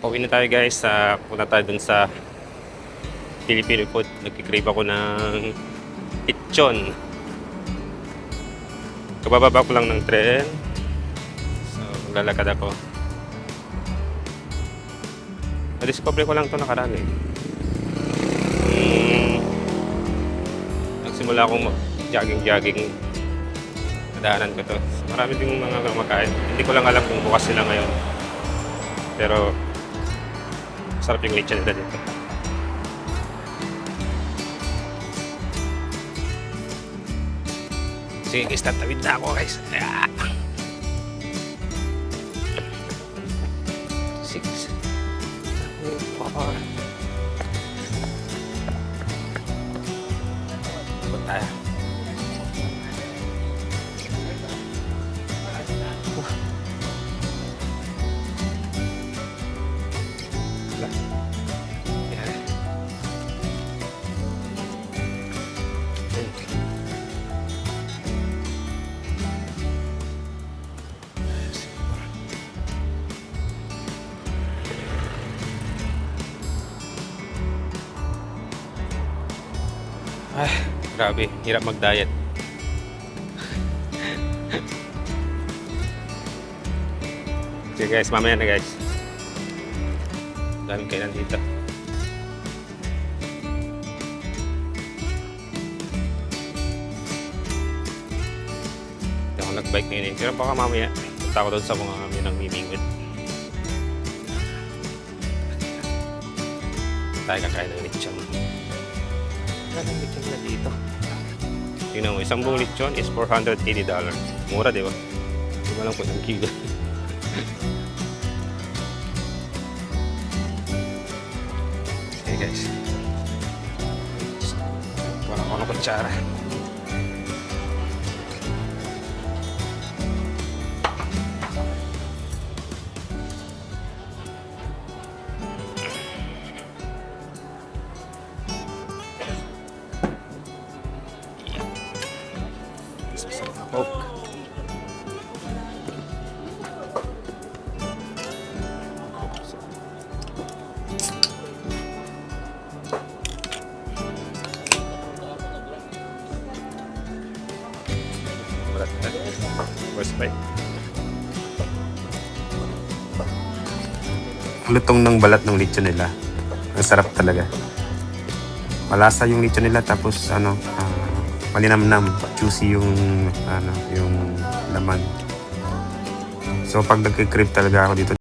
Pauwi na tayo guys. Punta tayo dun sa Filipino food. Nagkikrave ako ng lechon. Kabababa ko lang ng tren. So, lalakad ako. Na-discover ko lang ito nakaraan eh. Nagsimula akong jogging. Nadaanan ko to. So, marami ding mga kumakain. Hindi ko lang alam kung bukas sila ngayon. Pero sarap yung lechon nila dito. Sige guys, tatawid na ako guys. 6 4 Punta. Ay, grabe. Hirap mag-diet. Sige guys, mamaya na guys. Daming kainan dito. Hindi ako nag-bike ngayon eh. Pero baka mamaya, punta ako doon sa mga kami ng mimingwit. Tayo kakain ng lechon. Ang lechon na dito. Tingnan mo, isang buong lechon is $480. Mura, di ba? Hindi mo alam kung ilang kilo. Okay guys. Wala ko ng kutsara. Coke. First bite. Ang lutong ng balat ng lechon nila. Ang sarap talaga. Malasa yung lechon nila tapos malinamnam, juicy yung yung laman. So pag nagki-crave talaga ako dito